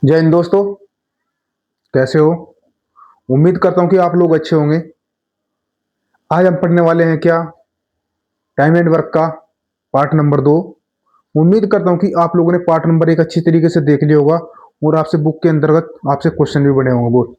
जय हिंद दोस्तों, कैसे हो? उम्मीद करता हूँ कि आप लोग अच्छे होंगे। आज हम पढ़ने वाले हैं क्या? टाइम एंड वर्क का पार्ट नंबर 2। उम्मीद करता हूँ कि आप लोगों ने पार्ट नंबर 1 अच्छी तरीके से देख लिया होगा और आपसे बुक के अंतर्गत आपसे क्वेश्चन भी बने होंगे बहुत।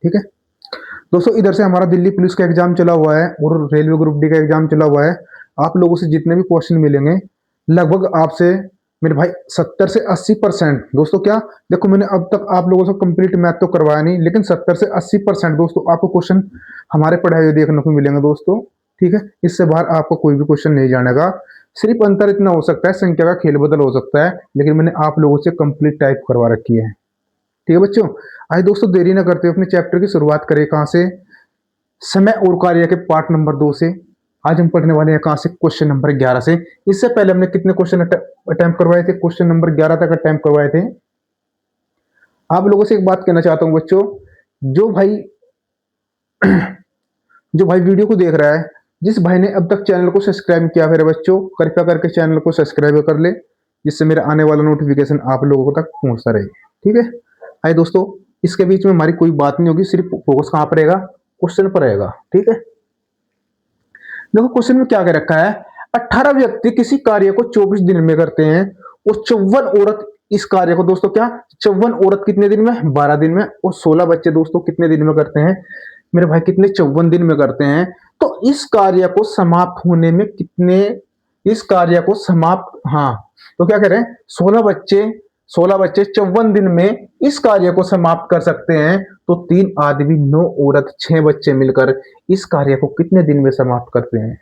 ठीक है दोस्तों, इधर से हमारा दिल्ली पुलिस का एग्जाम चला हुआ है और रेलवे ग्रुप डी का एग्जाम चला हुआ है। आप लोगों से जितने भी क्वेश्चन मिलेंगे लगभग आपसे मेरे भाई 70 से 80% दोस्तों क्या, देखो मैंने अब तक आप लोगों से कंप्लीट मैथ तो करवाया नहीं, लेकिन 70 से 80% दोस्तों आपको क्वेश्चन हमारे पढ़ाए हुए देखने को मिलेंगे दोस्तों। ठीक है, इससे बाहर आपको कोई भी क्वेश्चन नहीं जानेगा। सिर्फ अंतर इतना हो सकता है, संख्या का खेल बदल हो सकता है, लेकिन मैंने आप लोगों से कंप्लीट टाइप करवा रखी है। ठीक है बच्चों, आइए दोस्तों देरी ना करते हुए अपने चैप्टर की शुरुआत करें। कहां से? समय और कार्य के पार्ट नंबर 2 से। आज हम पढ़ने वाले हैं कहां से? क्वेश्चन नंबर 11 से। इससे पहले हमने कितने क्वेश्चन अटेम्प्ट करवाए थे? क्वेश्चन नंबर 11 तक अटेम्प्ट करवाए थे। आप लोगों से एक बात कहना चाहता हूं बच्चों, जो भाई जो भाई वीडियो को देख रहा है, जिस भाई ने अब तक चैनल को सब्सक्राइब किया मेरे बच्चों, कृपया करके चैनल को सब्सक्राइब कर ले, जिससे मेरा आने वाला नोटिफिकेशन आप लोगों तक पहुंचता रहे। ठीक है, आइए दोस्तों, इसके बीच में हमारी कोई बात नहीं होगी, सिर्फ फोकस कहां पर रहेगा? क्वेश्चन पर रहेगा। ठीक है, देखो क्वेश्चन में क्या कह रखा है। 18 व्यक्ति किसी कार्य को 24 दिन में करते हैं और 54 औरत इस कार्य को दोस्तों क्या, 54 औरत कितने दिन में? 12 दिन में। और 16 बच्चे दोस्तों कितने दिन में करते हैं मेरे भाई? कितने? 54 दिन में करते हैं। तो इस कार्य को समाप्त होने में कितने, इस कार्य को समाप्त, हाँ, तो क्या कह रहे हैं? 16 बच्चे 54 दिन में इस कार्य को समाप्त कर सकते हैं। तो 3 आदमी, 9 औरत, 6 बच्चे मिलकर इस कार्य को कितने दिन में समाप्त करते हैं?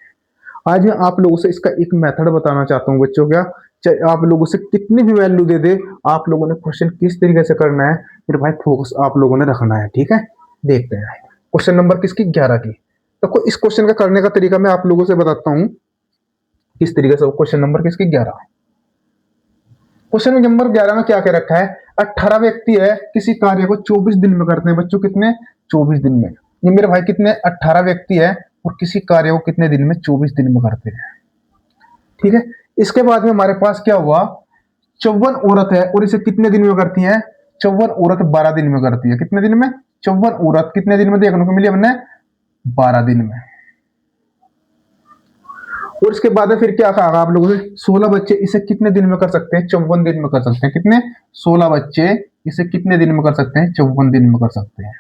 आज मैं आप लोगों से इसका एक मेथड बताना चाहता हूं बच्चों। क्या चाहे आप लोगों से कितनी भी वैल्यू दे दे, आप लोगों ने क्वेश्चन किस तरीके से करना है मेरे भाई, फोकस आप लोगों ने रखना है। ठीक है, देखते हैं क्वेश्चन नंबर किसकी? 11 की। तो इस क्वेश्चन का करने का तरीका मैं आप लोगों से बताता हूं किस तरीके से। क्वेश्चन नंबर किसकी? 11। क्वेश्चन नंबर 11 में क्या कह रखा है? 18 व्यक्ति है, किसी कार्य को 24 दिन में करते हैं बच्चों। कितने? 24 दिन में। ये मेरे भाई कितने? 18 व्यक्ति है और किसी कार्य को कितने दिन में? 24 दिन में करते हैं। ठीक है, इसके बाद में हमारे पास क्या हुआ? 54 औरत है और इसे कितने दिन में करती है? 54 औरत 12 दिन में करती है। कितने दिन में? 54 औरत कितने दिन में देखने को मिली हमने? 12 दिन में। और इसके बाद फिर क्या कहा आप लोगों से? 16 बच्चे इसे कितने दिन में कर सकते हैं? 54 दिन में कर सकते हैं। कितने? 16 बच्चे इसे कितने दिन में कर सकते हैं? 54 दिन में कर सकते हैं।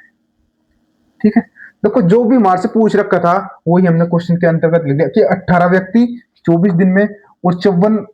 ठीक है, देखो जो भी हमारे से पूछ रखा था वही हमने क्वेश्चन के अंतर्गत लिख दिया कि 18 व्यक्ति 24 दिन में और 54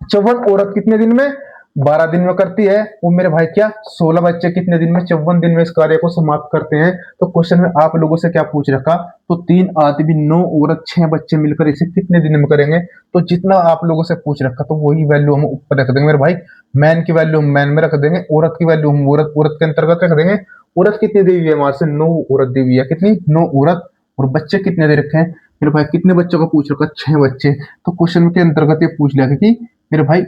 54 औरत कितने दिन में? 12 दिन में करती है। वो मेरे भाई क्या, 16 बच्चे कितने दिन में? 54 दिन में इस कार्य को समाप्त करते हैं। तो क्वेश्चन में आप लोगों से क्या पूछ रखा? तो 3 आदमी, 9 औरत, 6 बच्चे मिलकर इसे कितने दिन में करेंगे? तो जितना आप लोगों से पूछ रखा तो वही वैल्यू हम ऊपर रख देंगे मेरे भाई। मैन की वैल्यू हम मैन में रख देंगे, औरत की वैल्यू हम औरत के अंतर्गत रख देंगे। औरत कितनी दी हुई है हमारे से? 9 औरत दी हुई है। कितनी? 9 औरत। और बच्चे कितने दे रखे हैं मेरे भाई? कितने बच्चों का पूछ रखा? 6 बच्चे। तो क्वेश्चन के अंतर्गत ये पूछ लिया कि मेरे भाई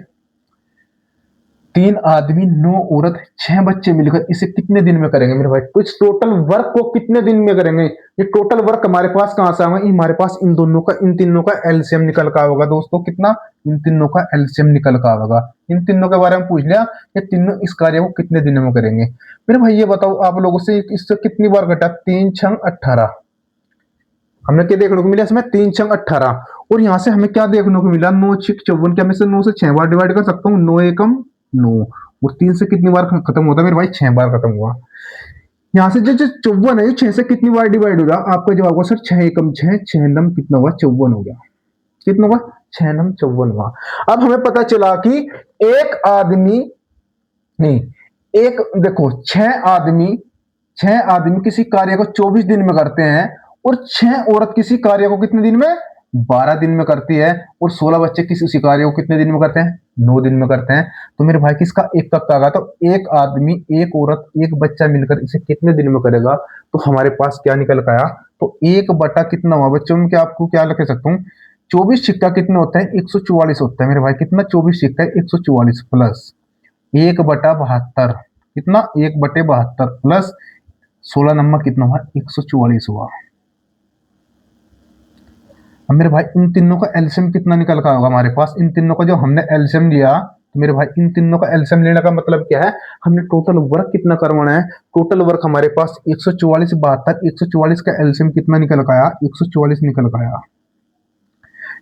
3 आदमी, 9 औरत, 6 बच्चे मिलकर इसे कितने दिन में करेंगे मेरे भाई? तो इस टोटल वर्क को कितने दिन में करेंगे? ये टोटल वर्क हमारे पास कहां से आएगा? हमारे पास इन दोनों का, इन तीनों का एलसीएम निकल का होगा दोस्तों। कितना? इन तीनों का एलसीएम निकल का होगा। इन तीनों के बारे में पूछ लिया कि तीनों इस कार्य को कितने दिन में करेंगे। मेरे भाई ये बताओ आप लोगों से, इससे कितनी बार घटा? 3 छंग 18। हमने क्या देखने को मिला इसमें? 3 छंग 18। और यहां से हमें क्या देखने को मिला? 9 6 54। क्या मैं इसे 9 से 6 बार डिवाइड कर सकता हूँ? 9 एकम 9। और 3 से कितनी बार खत्म होता है मेरे भाई? 6 बार खत्म हुआ। यहां से जो जो 54 है, 6 से कितनी बार डिवाइड हो रहा? आपका जवाब होगा सर 6 एकम 6, 6 नम कितना हुआ? 54 हो गया। कितना हुआ? 6 नम 54 हुआ। अब हमें पता चला कि एक आदमी, नहीं, एक देखो 6 आदमी किसी कार्य को 24 दिन में करते हैं और 6 औरत किसी कार्य को कितने दिन में? 12 दिन में करती है। और 16 बच्चे किसी उसी कार्य को कितने दिन में करते हैं? 9 दिन में करते हैं। तो मेरे भाई किसका एक तक आएगा? तो एक आदमी, एक औरत, एक बच्चा मिलकर इसे कितने दिन में करेगा? तो हमारे पास क्या निकल कर आया? तो 1 बटा कितना हुआ बच्चों में? क्या आपको क्या लिख सकता हूँ? 24 सिक्का कितना होता है? 144 होता है मेरे भाई। कितना? 24 सिक्का 144 प्लस 1/72। कितना? 1/72 प्लस 16 नंबर कितना हुआ? 144 हुआ। अब मेरे भाई इन तीनों का एलसीएम कितना निकल का होगा हमारे पास? इन तीनों का जो हमने एलसीएम लिया तो मेरे भाई इन तीनों का एलसीएम लेने का मतलब क्या है, हमने टोटल वर्क कितना करवाना है। टोटल वर्क हमारे पास 144 72, 144 का एलसीएम कितना निकल के आया, 144 निकल के आया।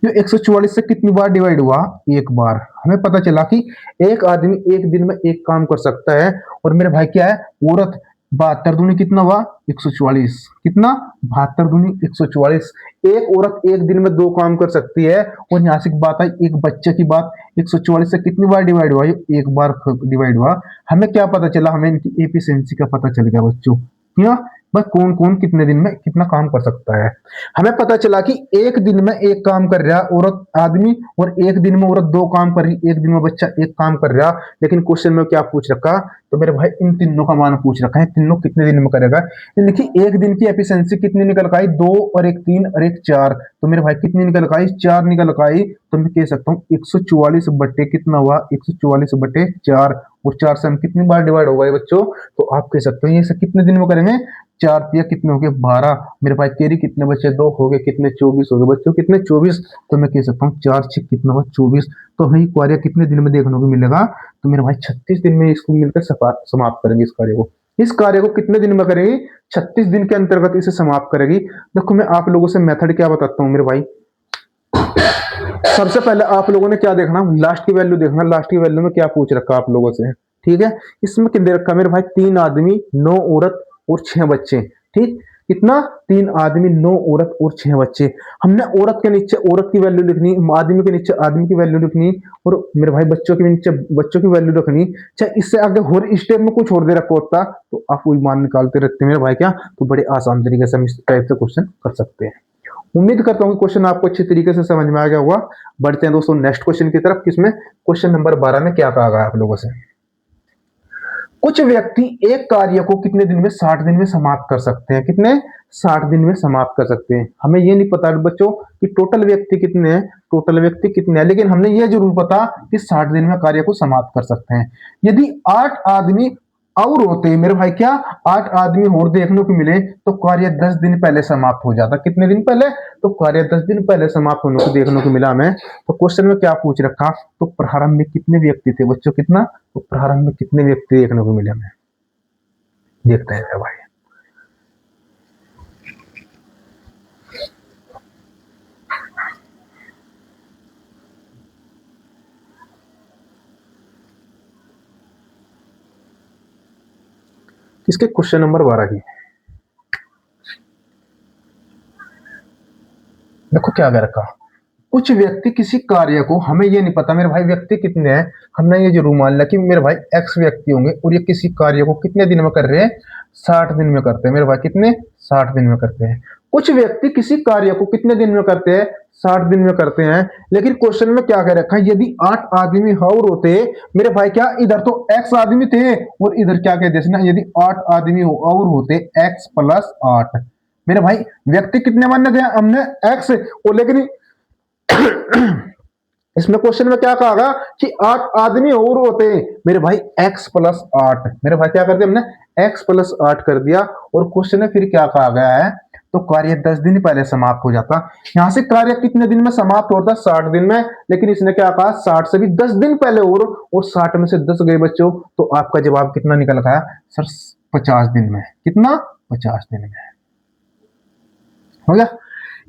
ये 144 से कितनी बार डिवाइड हुआ, एक बार। हमें पता चला कि एक आदमी एक दिन में एक काम कर सकता है, और मेरे भाई क्या है, औरत 72 दूनी कितना हुआ, 144। कितना, 72 दूनी 144। एक औरत एक दिन में दो काम कर सकती है, और यहाँ से बात आई एक बच्चे की बात, 144 से कितनी बार डिवाइड हुआ, ये एक बार डिवाइड हुआ। हमें क्या पता चला, हमें इनकी एफिशिएंसी का पता चल गया बच्चों। क्यों भाई, कौन कौन कितने दिन में कितना काम कर सकता है। हमें पता चला कि एक दिन में एक काम कर रहा औरत आदमी, और एक दिन में औरत दो काम कर रही, एक दिन में बच्चा एक काम कर रहा। लेकिन क्वेश्चन में क्या पूछ रखा, तो मेरे भाई इन तीनों का मान पूछ रखा है, तीनों कितने दिन में करेगा। देखिए एक दिन की एफिशिएंसी कितनी निकल का आई, 2 और एक 3 और एक 4। तो मेरे भाई कितनी निकल का आई, 4 निकल का आई। तो मैं कह सकता हूँ 144 बट्टे कितना हुआ, 144 बट्टे 4, और 4 से हम कितनी बार डिवाइड हो गए बच्चों। तो आप कह सकते हो ये सब कितने दिन में करेंगे, 4 तिया कितने हो गए 12। मेरे भाई केरी कितने बचे, 2 हो गए, कितने 24 हो गए बच्चों, कितने 24। तो मैं कह सकता हूँ 4 6 कितना हुआ 24। तो हमें कार्य कितने दिन में देखने को मिलेगा, तो मेरे भाई 36 दिन में इसको मिलकर समाप्त करेंगे इस कार्य को। इस कार्य को कितने दिन में करेंगे, 36 दिन के अंतर्गत इसे समाप्त करेगी। देखो मैं आप लोगों से मेथड क्या बताता हूँ मेरे भाई। सबसे पहले आप लोगों ने क्या देखना, लास्ट की वैल्यू देखना, लास्ट की वैल्यू में क्या पूछ रखा आप लोगों से। ठीक है, इसमें कितने रखा मेरे भाई, 3 आदमी 9 औरत और 6 बच्चे। ठीक, कितना, 3 आदमी 9 औरत और 6 बच्चे। हमने औरत के नीचे औरत की वैल्यू लिखनी, आदमी के नीचे आदमी की वैल्यू लिखनी, और मेरे भाई बच्चों के नीचे बच्चों की वैल्यू रखनी। चाहे इससे आगे और स्टेप में कुछ और दे रखा होता तो आप वही मान निकालते रहते मेरे भाई। क्या, तो बड़े आसान तरीके से हम इस टाइप से क्वेश्चन कर सकते हैं। उम्मीद करता हूँ क्वेश्चन आपको अच्छी तरीके से समझ में आ गया होगा। बढ़ते हैं दोस्तों नेक्स्ट क्वेश्चन की तरफ, किसमें क्वेश्चन नंबर 12 में क्या कहा गया आप लोगों से। कुछ व्यक्ति एक कार्य को कितने दिन में, 60 दिन में समाप्त कर सकते हैं। कितने, 60 दिन में समाप्त कर सकते हैं। हमें ये नहीं पता बच्चों कि टोटल व्यक्ति कितने हैं, टोटल व्यक्ति कितने हैं, लेकिन हमने ये जरूर पता कि 60 दिन में कार्य को समाप्त कर सकते हैं। यदि 8 आदमी और होते हैं मेरे भाई, क्या 8 आदमी और देखने को मिले तो कार्य 10 दिन पहले समाप्त हो जाता। कितने दिन पहले, तो कार्य 10 दिन पहले समाप्त होने को देखने को मिला हमें। तो क्वेश्चन में क्या पूछ रखा, तो प्रारंभ में कितने व्यक्ति थे बच्चों, कितना, तो प्रारंभ में कितने व्यक्ति देखने को मिले हमें, देखते हैं भाई। किसके, क्वेश्चन नंबर 12 की। देखो क्या कर रखा, कुछ व्यक्ति किसी कार्य को, हमें ये नहीं पता मेरे भाई व्यक्ति कितने हैं, हमने ये जरूर मान लिया कि मेरे भाई एक्स व्यक्ति होंगे, और ये किसी कार्य को कितने दिन में कर रहे हैं, 60 दिन में करते हैं मेरे भाई। कितने, 60 दिन में करते हैं। कुछ व्यक्ति किसी कार्य को कितने दिन में करते हैं, 60 दिन में करते हैं। लेकिन क्वेश्चन में क्या कह रखा है, यदि 8 आदमी और होते मेरे भाई, क्या इधर तो एक्स आदमी थे, और इधर क्या कहते हैं ना, यदि 8 आदमी और होते एक्स प्लस 8। मेरे भाई व्यक्ति कितने मानने थे हमने, एक्स, और लेकिन इसमें क्वेश्चन में क्या कहा कि 8 आदमी और होते मेरे भाई x प्लस 8। मेरे भाई क्या कर दिया हमने, x प्लस 8 कर दिया। और क्वेश्चन में फिर क्या कहा गया है, तो कार्य 10 दिन पहले समाप्त हो जाता। यहां से कार्य कितने दिन में समाप्त होता, 60 दिन में। लेकिन इसने क्या कहा, 60 से भी 10 दिन पहले, और 60 में से 10 गए बच्चों, तो आपका जवाब कितना निकल गया सर, 50 दिन में। कितना, 50 दिन में हो गया।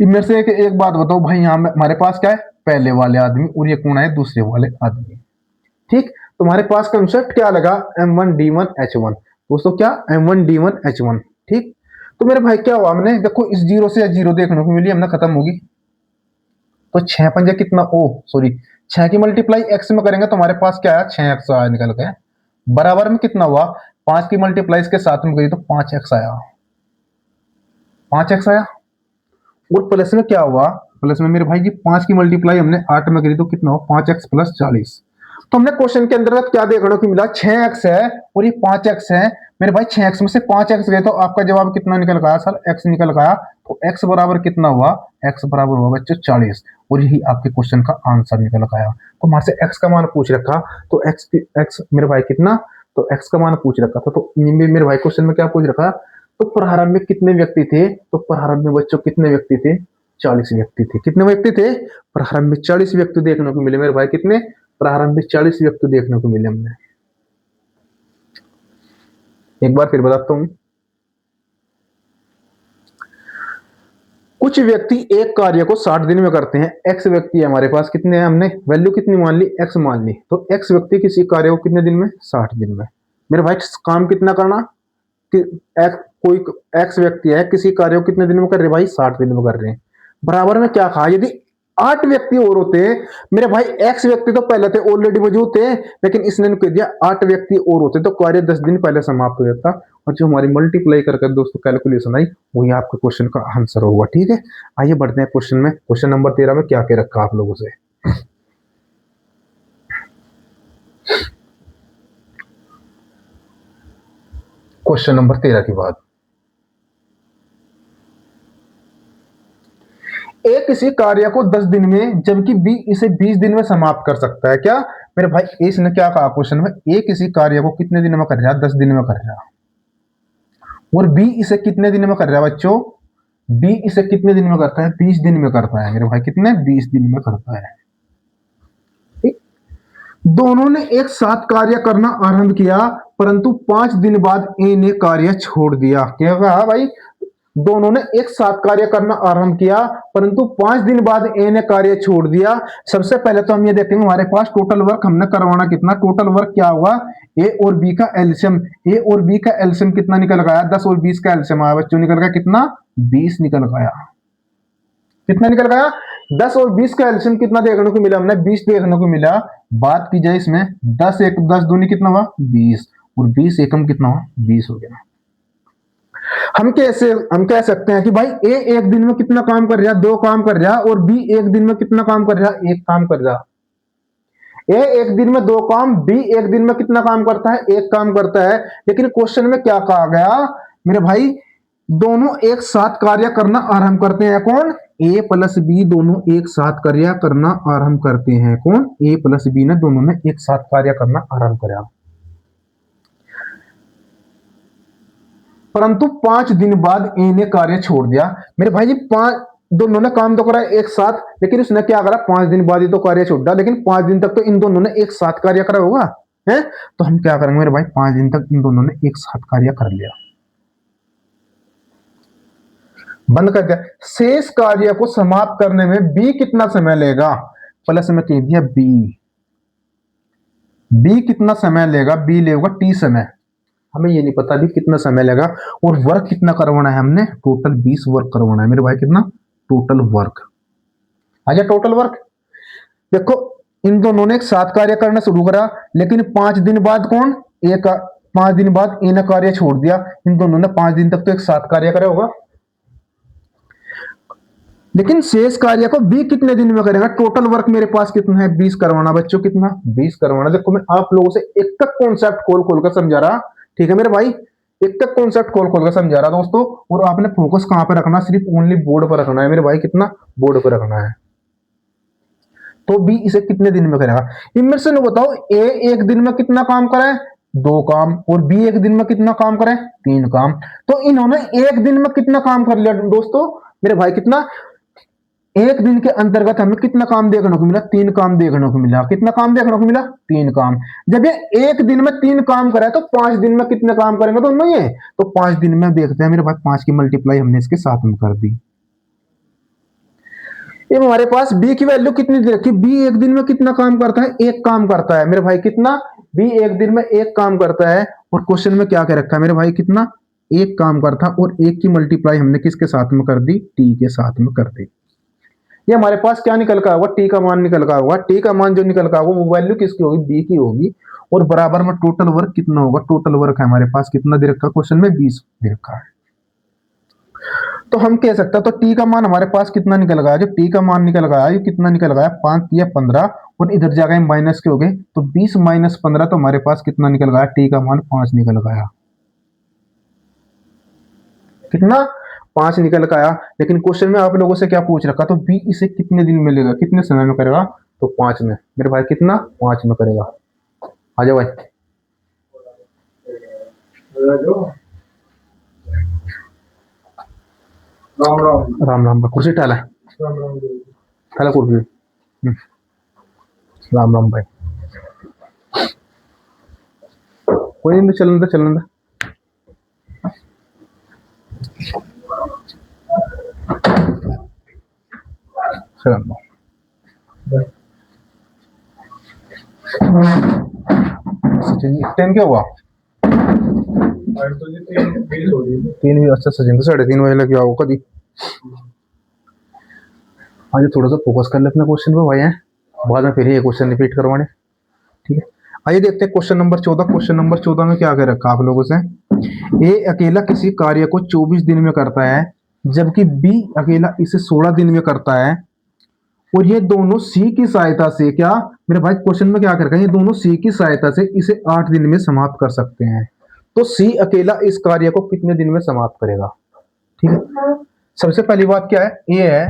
इनमें से एक बात बताओ भाई, यहां हमारे पास क्या है, पहले वाले आदमी, और ये कौन है, दूसरे वाले आदमी। ठीक, तुम्हारे पास कंसेप्ट क्या लगा, M1D1H1 दोस्तों, क्या M1D1H1। ठीक, तो मेरे भाई क्या हुआ, हमने देखो इस जीरो से जीरो देखने को मिली, हमने खत्म होगी। तो 6 पंजे कितना, ओ सॉरी 6 की मल्टीप्लाई x में करेंगे तो हमारे पास क्या है, 6x आया निकल गया। बराबर में कितना हुआ, 5 की मल्टीप्लाई इसके साथ में करी तो 5x आया, 5x आया। और प्लस में क्या हुआ, प्लस में मेरे भाई जी 5 की मल्टीप्लाई हमने 8 में करी तो कितना हुआ, 5x प्लस 40। तो हमने क्वेश्चन के अंदर क्या देखने को मिला, 6x है और ये 5x है। मेरे भाई 6x में से 5x गए तो आपका जवाब कितना निकल गया सर, x निकल गया। तो x बराबर कितना हुआ, x बराबर हुआ बच्चों 40, और यही आपके क्वेश्चन का आंसर निकल गया। तो हमारे से x का मान पूछ रखा, तो x मेरे भाई कितना, तो x का मान पूछ रखा था। तो मेरे भाई क्वेश्चन में क्या पूछ रखा, तो प्रारंभ में कितने व्यक्ति थे, तो प्रारंभ में बच्चों कितने व्यक्ति थे, 40 व्यक्ति थे। कितने व्यक्ति थे, प्रारंभ में 40 व्यक्ति देखने को मिले मेरे भाई। कितने, प्रारंभिक 40 व्यक्ति देखने को मिले हमने। एक बार फिर बताता हूं, कुछ व्यक्ति एक कार्य को 60 दिन में करते हैं। एक्स व्यक्ति है हमारे पास, कितने हैं, हमने वैल्यू कितनी मान ली, एक्स मान ली। तो एक्स व्यक्ति किसी कार्य को कितने दिन में, 60 दिन में। मेरे भाई काम कितना करना कि कोई एक्स व्यक्ति है, किसी कार्य को कितने दिन में कर रहे भाई, 60 दिन में कर रहे हैं। बराबर में क्या कहा, यदि 8 व्यक्ति और होते मेरे भाई, एक्स व्यक्ति तो पहले थे, ऑलरेडी मौजूद थे, लेकिन इसने कह दिया 8 व्यक्ति और होते तो कार्य 10 दिन पहले समाप्त हो जाता। और जो हमारी मल्टीप्लाई करके दोस्तों कैलकुलेशन आई, वही आपके क्वेश्चन का आंसर होगा। ठीक है, आइए बढ़ते हैं क्वेश्चन में। क्वेश्चन नंबर 13 में क्या कह रखा आप लोगों से, क्वेश्चन नंबर 13 की बात, ए किसी कार्य को 10 दिन में जबकि बी इसे 20 दिन में समाप्त कर सकता है। क्या मेरे भाई, इसने क्या कहा क्वेश्चन में, ए किसी कार्य को कितने दिन में कर रहा है, 10 दिन में कर रहा है, और बी इसे कितने दिन में कर रहा है बच्चों, बी इसे कितने दिन में करता है, 20 दिन में करता है। मेरे भाई कितने, 20 दिन में करता है। ठीक, दोनों ने एक साथ कार्य करना आरंभ किया, परंतु 5 दिन बाद ए ने कार्य छोड़ दिया। क्या कहा भाई, दोनों ने एक साथ कार्य करना आरंभ किया, परंतु 5 दिन बाद ए ने कार्य छोड़ दिया। सबसे पहले तो हम ये देखेंगे हमारे पास टोटल वर्क हमने करवाना कितना, टोटल वर्क क्या हुआ, ए और बी का एलसीएम, ए और बी का एलसीएम कितना निकल गया, 10 और 20 का एलसीएम आया बच्चों, निकल गया कितना, 20 निकल गया। कितना निकल गया, 10 और 20 का एलसीएम कितना देखने को मिला, हमने 20 देखने को मिला। बात की जाए इसमें 10 एक 10 दूनी कितना हुआ, 20, और 20 एकम कितना हुआ, 20 हो गया। हम कह सकते हैं कि भाई ए एक दिन में कितना काम कर रहा है, 2 काम कर रहा है, और बी एक दिन में कितना काम कर रहा है, 1 काम कर रहा है। ए एक दिन में 2 काम, बी एक दिन में कितना काम करता है, 1 काम करता है। लेकिन क्वेश्चन में क्या कहा गया मेरे भाई, दोनों एक साथ कार्य करना आरंभ करते हैं। कौन, ए प्लस बी दोनों एक साथ कार्य करना आरंभ करते हैं। कौन, ए प्लस बी ने दोनों ने एक साथ कार्य करना आरंभ किया, परंतु 5 दिन बाद ए ने कार्य छोड़ दिया। मेरे भाई जी, 5 दोनों ने काम तो करा एक साथ, लेकिन उसने क्या करा, 5 दिन बाद ही तो कार्य छोड़ दिया। लेकिन 5 दिन तक तो इन दोनों ने एक साथ कार्य करा होगा, है? तो हम क्या करेंगे मेरे भाई, 5 दिन तक इन दोनों ने एक साथ कार्य कर लिया, बंद कर दिया। शेष कार्य को समाप्त करने में बी कितना समय लेगा, प्लस में कह दिया बी कितना समय लेगा, बी लेगा टी समय। हमें ये नहीं पता भी कितना समय लगा, और वर्क कितना करवाना है, हमने टोटल 20 वर्क करवाना है। मेरे भाई कितना, टोटल वर्क आ जाए, टोटल वर्क। देखो इन दोनों ने एक साथ कार्य करना शुरू करा, लेकिन 5 दिन बाद कौन, एक 5 दिन बाद ए ने कार्य छोड़ दिया। इन दोनों ने 5 दिन तक तो एक साथ कार्य करा होगा, लेकिन शेष कार्य को बी कितने दिन में करेगा। टोटल वर्क मेरे पास कितना है, 20 करवाना बच्चों, कितना, 20 करवाना। देखो मैं आप लोगों से एक तक कॉन्सेप्ट खोल खोल कर समझा रहा, ठीक है मेरे भाई, एक तक कॉन्सेप्ट खोल खोल कर समझा रहा दोस्तों। और आपने फोकस कहां पर रखना, सिर्फ ओनली बोर्ड पर रखना है मेरे भाई, कितना, बोर्ड पर रखना है। तो बी इसे कितने दिन में करेगा, इनमें से बताओ, ए एक दिन में कितना काम करे, 2 काम, और बी एक दिन में कितना काम करे, 3 काम। तो इन्होंने एक दिन में कितना काम कर लिया दोस्तों मेरे भाई, कितना, एक दिन के अंतर्गत हमें कितना काम देखने को मिला, 3 काम देखने को मिला। कितना काम देखने को मिला, 3 काम। जब ये एक दिन में 3 काम करे तो 5 दिन में कितने काम करेंगे दोनों ये, तो 5 दिन में देखते हैं मेरे भाई, 5 की मल्टीप्लाई हमने इसके साथ में कर दी। ये हमारे पास बी की वैल्यू कितनी दे रखी, बी एक दिन में कितना काम करता है, 1 काम करता है मेरे भाई, कितना, बी एक दिन में 1 काम करता है। और क्वेश्चन में क्या कह रखा है मेरे भाई, कितना, 1 काम करता, और 1 की मल्टीप्लाई हमने किसके साथ में कर दी, टी के साथ में कर दी। ये हमारे पास क्या निकल का होगा, टी का मान निकल का होगा। टी का मान जो निकल का होगा वो वैल्यू किसकी होगी, बी की होगी। और बराबर में टोटल वर्क कितना होगा, टोटल वर्क है हमारे पास कितना दे रखा क्वेश्चन में, 20 दे रखा है। तो हम कह सकते हैं, तो टी का मान हमारे पास कितना निकल गया, जो टी का मान निकल गया ये कितना निकल गया, 5 या 15, और इधर जाकर माइनस के हो गए, तो 20 माइनस 15, तो हमारे पास कितना निकल गया, टी का मान 5 निकल गया। कितना, 5 निकल का आया। लेकिन क्वेश्चन में आप लोगों से क्या पूछ रखा, तो बी इसे कितने दिन में लेगा, कितने समय में करेगा, तो 5 में मेरे भाई, कितना, 5 में करेगा। आ जाओ भाई, राम राम राम राम, कुर्सी ठाला ठाला कुर्सी, राम राम भाई। कोई नहीं, चलन दे चलन दे। चलन दो। सचिन 10 क्या हुआ? 3 भी। अच्छा सचिन तो 3:30 बजे लग जाओ कभी। आज थोड़ा सा फोकस कर ले अपने क्वेश्चन पे भाई, है बाद में फिर ये क्वेश्चन रिपीट करवाने। ठीक है, आइए देखते हैं क्वेश्चन नंबर 14। क्वेश्चन नंबर 14 में क्या कह रखा आप लोगों से? ए अकेला किसी कार्य को 24 दिन में करता है, जबकि बी अकेला इसे 16 दिन में करता है, और ये दोनों सी की सहायता से, क्या मेरे भाई क्वेश्चन में क्या कर रखा है, ये दोनों सी की सहायता से इसे 8 दिन में समाप्त कर सकते हैं। तो सी अकेला इस कार्य को कितने दिन में समाप्त करेगा? ठीक है, सबसे पहली बात क्या है, ए है,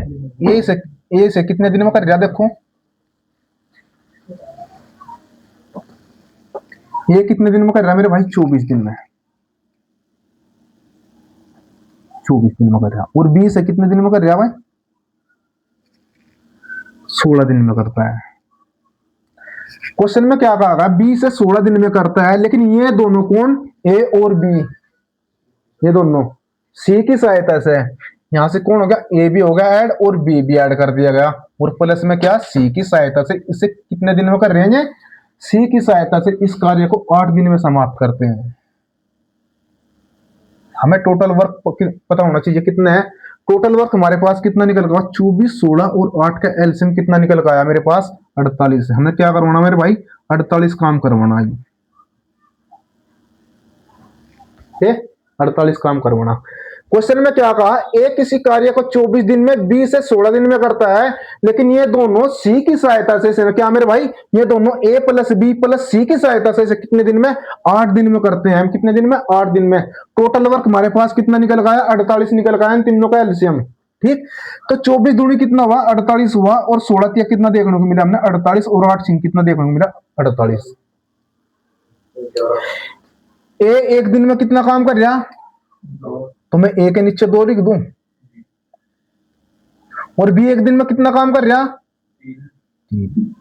ए से कितने दिन में कर रहा? देखो ये कितने दिन में कर रहा है मेरे भाई? 24 दिन में। 24 दिन में कर रहा है। और बी से कितने दिन में कर रहा है भाई? 16 दिन में करता है। क्वेश्चन में क्या कहा? बी से 16 दिन में करता है, लेकिन ये दोनों कौन? ए और बी, ये दोनों सी की सहायता से, यहां से कौन हो गया? ए भी हो गया ऐड, और बी भी ऐड कर दिया गया, और प्लस में क्या? सी की सहायता से इसे कितने दिन में कर रहे हैं? सी की सहायता से इस कार्य को 8 दिन में समाप्त करते हैं। हमें टोटल वर्क पता होना चाहिए कितना है। टोटल वर्क हमारे पास कितना निकल गया? 24, 16 और 8 का एलसीएम कितना निकल गया मेरे पास? 48। हमें क्या करवाना मेरे भाई? 48 काम करवाना है। 48 काम करवाना। क्वेश्चन में क्या कहा? ए किसी कार्य को 24 दिन में, बी से 16 दिन में करता है, लेकिन ये दोनों सी की सहायता से, क्या मेरे भाई? ये दोनों ए प्लस बी प्लस सी की सहायता से कितने दिन में? 8 दिन में करते हैं। हम कितने दिन में? 8 दिन में। टोटल वर्क हमारे पास कितना निकल गया? 48 निकल गया, तीनों का एलसीएम। ठीक, तो 24 दूनी कितना हुआ? 48 हुआ, और 16 तिया कितना देखने को मिला हमने? 48, और 8 सिंह कितना देखने को मिला? 48। ए एक दिन में कितना काम कर रहा? तो मैं ए के नीचे 2 लिख दूं। और बी एक दिन में कितना काम कर रहा? 3।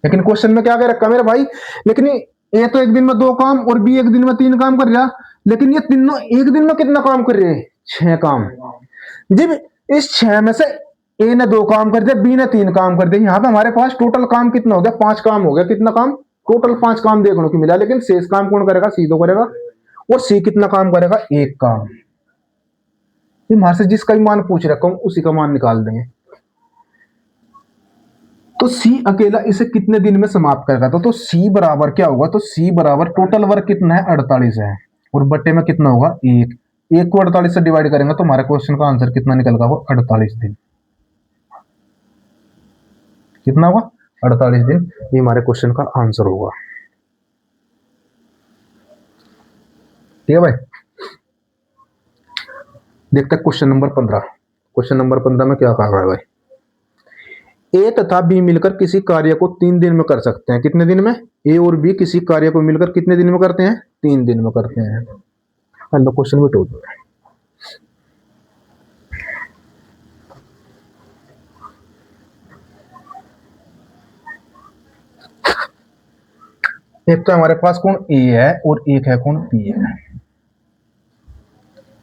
लेकिन क्वेश्चन में क्या कह रखा मेरे भाई? लेकिन ए तो एक दिन में 2 काम, और बी एक दिन में 3 काम कर रहा, लेकिन ये तीनों एक दिन में कितना काम कर रहे हैं? 6 काम। जब इस 6 में से ए ने 2 काम कर दिया, बी ने 3 काम कर दिया, यहां पे हमारे पास टोटल काम कितना हो गया? 5 काम हो गया। कितना काम? टोटल 5 काम देखने को मिला, लेकिन शेष काम कौन करेगा? सी तो करेगा। और सी कितना काम करेगा? 1 काम। वहां से जिसका भी मान पूछ रखा हूं उसी का मान निकाल देंगे। तो सी अकेला इसे कितने दिन में समाप्त करेगा? तो सी बराबर क्या होगा? तो सी बराबर टोटल वर्क कितना है? 48 है, और बट्टे में कितना होगा? 1। 1 को 48 से डिवाइड करेंगे तो हमारे क्वेश्चन का आंसर कितना निकलेगा? वो 48 दिन। कितना होगा? 48 दिन। ये हमारे क्वेश्चन का आंसर होगा। ठीक है भाई, देखते हैं क्वेश्चन नंबर 15। क्वेश्चन नंबर 15 में क्या कहा है भाई? ए तथा बी मिलकर किसी कार्य को 3 दिन में कर सकते हैं। कितने दिन में? ए और बी किसी कार्य को मिलकर कितने दिन में करते हैं? 3 दिन में करते हैं। हेलो क्वेश्चन में टोल एक तो हमारे पास कौन? ए है, और एक है कौन? बी है।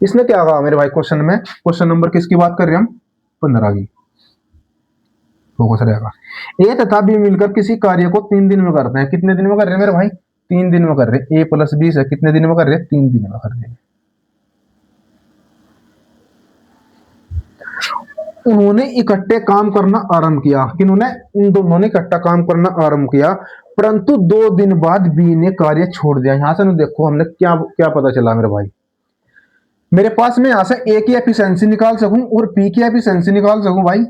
इसने क्या कहा मेरे भाई क्वेश्चन में? क्वेश्चन नंबर किसकी बात कर रहे हैं हम? 15 की। फोकस रहेगा। ए तथा बी मिलकर किसी कार्य को 3 दिन में करते हैं। कितने दिन में कर रहे हैं मेरे भाई? 3 दिन में कर रहे हैं। ए प्लस बी से कितने दिन में कर रहे हैं? 3 दिन में कर रहे हैं। उन्होंने इकट्ठे काम करना आरंभ किया। किन्होंने? इन दोनों ने इकट्ठा काम करना आरंभ किया, परंतु 2 दिन बाद बी ने कार्य छोड़ दिया। यहां से देखो हमने क्या क्या पता चला मेरे भाई? मेरे पास में यहां से ए की एफिशिएंसी निकाल सकूं और बी की एफिशिएंसी निकाल सकूं भाई।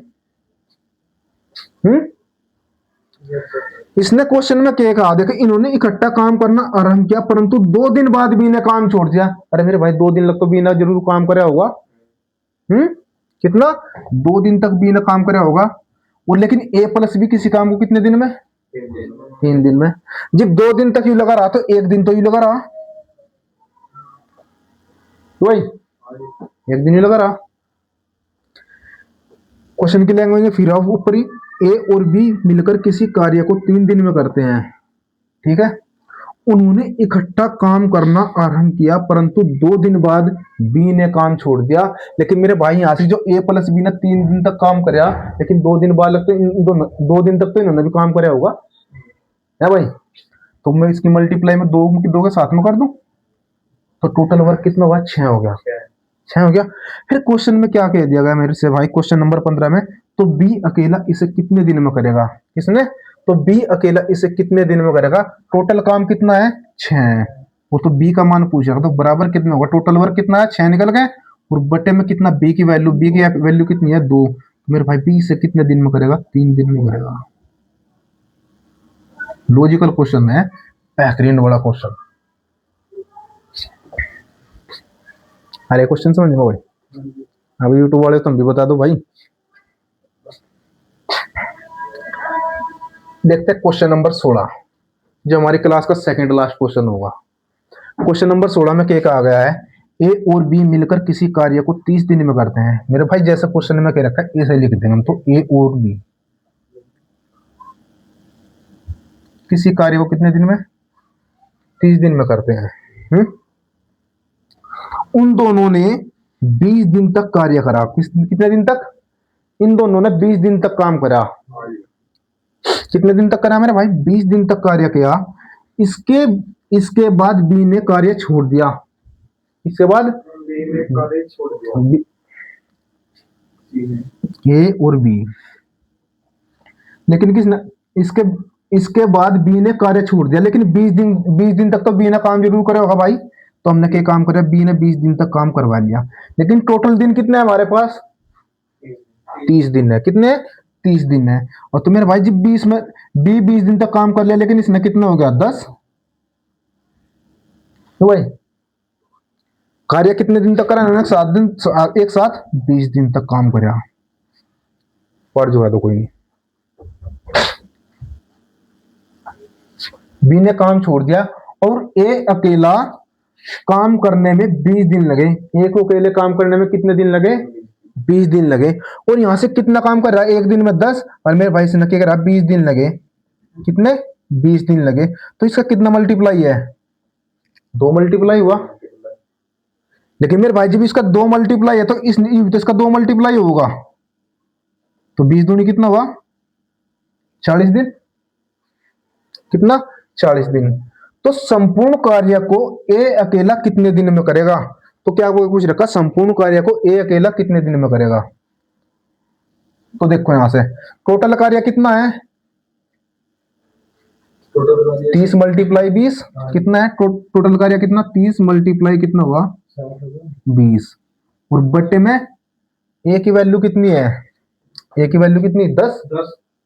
इसने क्वेश्चन में क्या कहा? देखो, इन्होंने इकट्ठा काम करना आरंभ किया, परंतु 2 दिन बाद बी ने काम छोड़ दिया। अरे मेरे भाई 2 दिन लग तो बी ने जरूर काम कराया होगा। कितना? 2 दिन तक बी ने काम कराया होगा। और लेकिन ए प्लस बी किसी काम को कितने दिन में? 3 दिन में। जब 2 दिन तक यू लगा रहा तो 1 दिन तो यू लगा रहा, तो भाई 1 दिन ही लगा रहा। क्वेश्चन की लैंग्वेज में फिर आप ऊपर ही, ए और बी मिलकर किसी कार्य को 3 दिन में करते हैं। ठीक है, उन्होंने इकट्ठा काम करना आरंभ किया, परंतु 2 दिन बाद बी ने काम छोड़ दिया। लेकिन मेरे भाई यहाँ से जो ए प्लस बी ने 3 दिन तक काम कराया, लेकिन 2 दिन बाद लगते इन दोनों 2 दिन तक तो इन्होंने भी काम कराया होगा, है भाई। तो मैं इसकी मल्टीप्लाई में दो के साथ में कर दूं, तो टोटल वर्क कितना हुआ? 6 हो गया। 6 हो गया। फिर क्वेश्चन में क्या कह दिया गया मेरे से भाई, क्वेश्चन नंबर 15 में, तो बी अकेला इसे कितने दिन में करेगा? किसने? तो बी अकेला इसे कितने दिन में करेगा? टोटल काम कितना है? 6। वो तो बी का मान पूछेगा, तो बराबर कितना होगा? टोटल वर्क कितना है? 6 निकल गए, और बटे में कितना? बी की वैल्यू कितनी है? 2। मेरे भाई बी इसे कितने दिन में करेगा? 3 दिन में करेगा। लॉजिकल क्वेश्चन है, बेहतरीन वाला क्वेश्चन। अरे क्वेश्चन समझ में भाई? अब यूट्यूब वाले तुम भी बता दो भाई। देखते हैं क्वेश्चन नंबर 16, जो हमारी क्लास का सेकंड लास्ट क्वेश्चन होगा। क्वेश्चन नंबर 16 में क्या कहा गया है? ए और बी मिलकर किसी कार्य को 30 दिन में करते हैं। मेरे भाई जैसा क्वेश्चन में क्या रखा है, ऐसे लिख देंगे हम, तो ए और बी किसी कार्य को कितने दिन में? 30 दिन में करते हैं। उन दोनों ने 20 दिन तक कार्य करा। कितने दिन तक? इन दोनों ने 20 दिन तक काम करा। कितने दिन तक करा मेरे भाई? 20 दिन तक कार्य किया। इसके इसके बाद बी ने कार्य छोड़ दिया। इसके बाद बी ने कार्य छोड़ दिया, ए और बी। लेकिन किसने? इसके इसके बाद बी ने कार्य छोड़ दिया, लेकिन 20 दिन तक तो बी ने काम जरूर करा होगा भाई। तो हमने क्या काम करा? बी ने 20 दिन तक काम करवा लिया, लेकिन टोटल दिन कितने हैं हमारे पास? 30 दिन है। कितने? 30 दिन है। और तो मेरे भाई जी 20 में बी 20 दिन तक काम कर लिया, लेकिन इसमें कितना हो गया? 10। तो भाई कार्य कितने दिन तक करा? 7 दिन, एक साथ 20 दिन तक काम करा। पढ़ जो है तो कोई नहीं। बी ने काम छोड़ दिया और ए अकेला काम करने में 20 दिन लगे। ए को अकेले काम करने में कितने दिन लगे? 20 दिन लगे। और यहां से कितना काम कर रहा है? एक दिन में 10, और मेरे भाई से न क्या कर रहा? 20 दिन लगे। कितने? 20 दिन लगे। तो इसका कितना मल्टीप्लाई है? 2 मल्टीप्लाई हुआ। लेकिन मेरे भाई जब इसका 2 मल्टीप्लाई है, तो इसका 2 मल्टीप्लाई होगा, तो 20 दूनी कितना हुआ? 40 दिन। कितना? 40 दिन। तो संपूर्ण कार्य को ए अकेला कितने दिन में करेगा? तो क्या कोई कुछ रखा? संपूर्ण कार्य को ए अकेला कितने दिन में करेगा? तो देखो यहां से टोटल कार्य कितना है? 30 मल्टीप्लाई 20 कितना है? टोटल कार्य कितना? 30 मल्टीप्लाई कितना हुआ? 20। और बट्टे में ए की वैल्यू कितनी है? ए की वैल्यू कितनी? 10।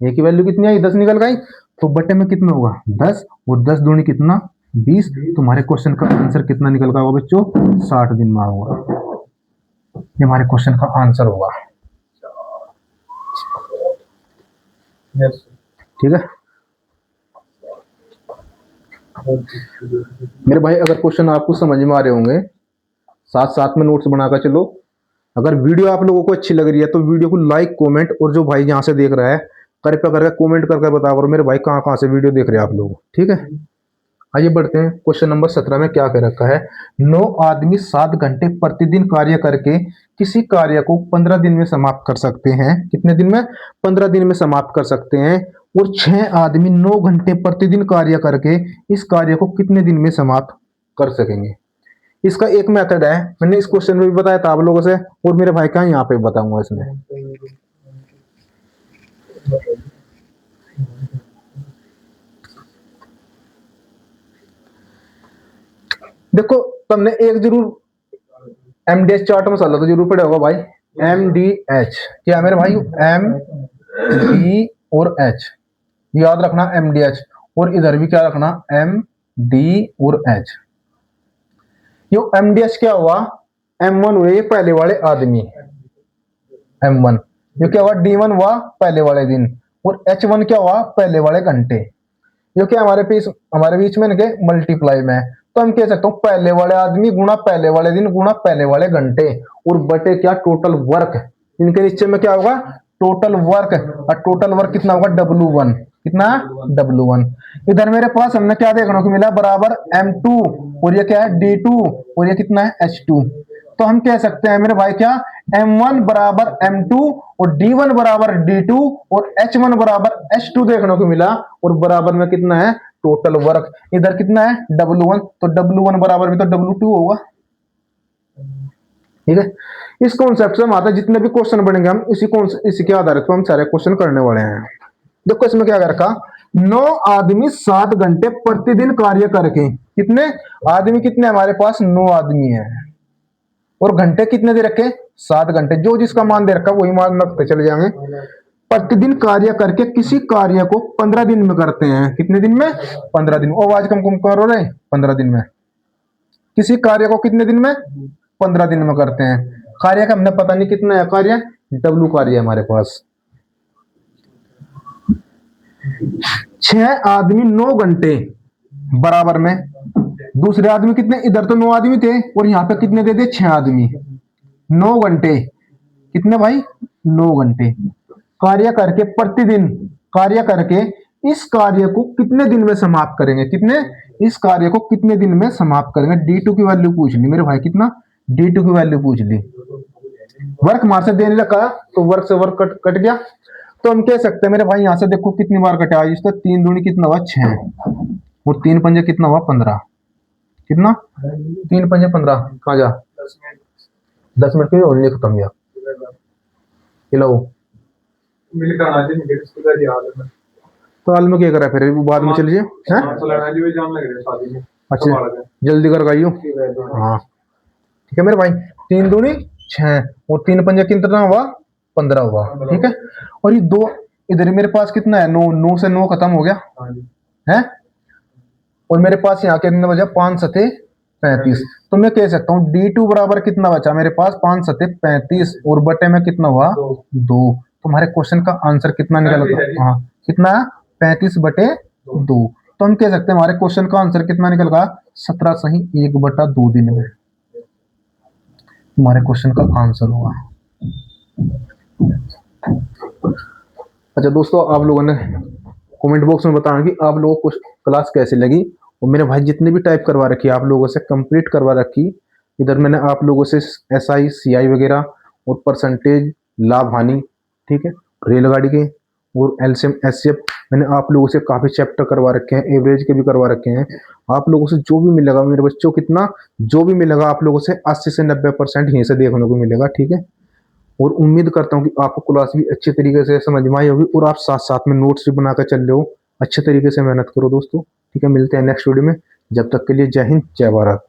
ए की वैल्यू कितनी आई? 10 निकल गई। तो बटे में कितना होगा? 10, और 10 दूनी कितना? 20। तुम्हारे क्वेश्चन का आंसर कितना निकल गया होगा बच्चों? 60 दिन में होगा। ये हमारे क्वेश्चन का आंसर होगा। ठीक है मेरे भाई, अगर क्वेश्चन आपको समझ में आ रहे होंगे, साथ साथ में नोट्स बनाकर चलो। अगर वीडियो आप लोगों को अच्छी लग रही है, तो वीडियो को लाइक, कमेंट, और जो भाई यहाँ से देख रहा है कृपया करके कमेंट करके बता करो मेरे भाई कहाँ कहाँ से वीडियो देख रहे हैं आप लोग। ठीक है, आइए बढ़ते हैं। क्वेश्चन नंबर 17 में क्या कह रखा है? 9 आदमी 7 घंटे प्रतिदिन कार्य करके किसी कार्य को 15 दिन में समाप्त कर सकते हैं। कितने दिन में? 15 दिन में समाप्त कर सकते हैं। और 6 आदमी 9 घंटे प्रतिदिन कार्य करके इस कार्य को कितने दिन में समाप्त कर सकेंगे? इसका एक मेथड है, मैंने इस क्वेश्चन में भी बताया था आप लोगों से, और मेरे भाई का यहाँ पे बताऊंगा इसमें। देखो, तुमने एक जरूर एमडीएच चार्ट मसाला तो जरूर पढ़ा होगा भाई। एमडीएच क्या है मेरे भाई? एम डी और एच, याद रखना एमडीएच। और इधर भी क्या रखना? एम डी और एच। यो एमडीएच क्या हुआ? M1 हुए ये पहले वाले आदमी, M1। यो क्या हुआ? D1 हुआ पहले वाले दिन, और H1 क्या हुआ? पहले वाले घंटे। यो क्या हमारे बीच में इनके मल्टीप्लाई में, तो हम कह सकते हो पहले वाले आदमी गुणा पहले वाले दिन गुणा पहले वाले घंटे, और बटे क्या? Total work. इनके नीचे में क्या होगा? Total work. और टोटल वर्क कितना होगा? W1। कितना W1। इधर मेरे पास हमने क्या देखने को मिला, बराबर M2 और ये क्या है D2 और ये कितना है H2। तो हम कह सकते हैं मेरे भाई क्या, M1 बराबर M2 और D1 बराबर D2 और H1 बराबर H2 देखने को मिला, और बराबर में कितना है टोटल वर्क। इधर कितना है W1, तो W1 बराबर में तो W2 होगा। ठीक है, इस कॉन्सेप्ट से हम आता है, जितने भी क्वेश्चन बनेंगे हम इसी के आधार पर हम सारे क्वेश्चन करने वाले हैं। देखो इसमें क्या कर रखा, 9 आदमी 7 घंटे प्रतिदिन कार्य करके, कितने आदमी, कितने हमारे पास 9 आदमी है, और घंटे कितने दे रखे 7 घंटे, जो जिसका मान दे रखा वही मान रखते चले जाएंगे। प्रतिदिन कार्य करके किसी कार्य को 15 दिन में करते हैं, कितने दिन में 15 दिन, आवाज कम करो रहे 15 दिन में, किसी कार्य को कितने दिन में 15 दिन में करते हैं। कार्य का हमने पता नहीं कितना है, कार्य W कार्य है हमारे पास। 6 आदमी 9 घंटे बराबर में दूसरे आदमी कितने, इधर तो 9 आदमी थे और यहाँ पे कितने दे दे 6 आदमी, 9 घंटे कितने भाई 9 घंटे कार्य करके, प्रतिदिन कार्य करके इस कार्य को कितने दिन में समाप्त करेंगे, कितने, इस कार्य को कितने दिन में समाप्त करेंगे। D2 की वैल्यू पूछ ली मेरे भाई, कितना D2 की वैल्यू पूछ ली। वर्क मार से देने लगा तो वर्क से वर्क कट गया, तो हम कह सकते हैं मेरे भाई यहां से देखो कितनी बार कटा, इसका 3 दूनी कितना हुआ 6 और 3 पंजे कितना हुआ 15, कितना 3 पंजे 15, कहा जा 10 मिनट के और लिए खत्म गया। तो हाल में क्या करा फिर बाद में चलिए, अच्छा जल्दी कर गाइयो। हाँ ठीक है मेरे भाई, 3 दूनी 6 और 3 पंजे कितना हुआ 15 हुआ। ठीक है, और ये दो इधर मेरे पास कितना है 9, 9 से 9 खत्म हो गया है, और मेरे पास यहाँ कितने बजा 5 सते 35, तो मैं कह सकता हूँ D2 बराबर कितना बचा मेरे पास 5 सते 35 और बटे में कितना हुआ 2। तुम्हारे क्वेश्चन का आंसर कितना निकल, हाँ कितना 35 बटे 2। तो हम कह सकते हैं हमारे क्वेश्चन का आंसर कितना निकल गया 17 सही 1/2 दिन में हमारे क्वेश्चन का आंसर होगा। अच्छा दोस्तों, आप लोगों ने कमेंट बॉक्स में बताना कि आप लोगों को क्लास कैसी लगी, और मेरे भाई जितने भी टाइप करवा रखी आप लोगों से कंप्लीट करवा रखी। इधर मैंने आप लोगों से SI CI वगैरह और परसेंटेज लाभ हानि, ठीक है, रेलगाड़ी के और LCM SCF मैंने आप लोगों से काफी चैप्टर करवा रखे हैं, एवरेज के भी करवा रखे हैं। आप लोगों से जो भी मिलेगा मेरे बच्चों, कितना जो भी मिलेगा आप लोगों से 80 से 90% यहीं से देखने को मिलेगा। ठीक है, और उम्मीद करता हूँ कि आपको क्लास भी अच्छे तरीके से समझ में आई होगी और आप साथ साथ में नोट्स भी बनाकर चल रहे हो। अच्छे तरीके से मेहनत करो दोस्तों। ठीक है, मिलते हैं नेक्स्ट वीडियो में, जब तक के लिए जय हिंद जय भारत।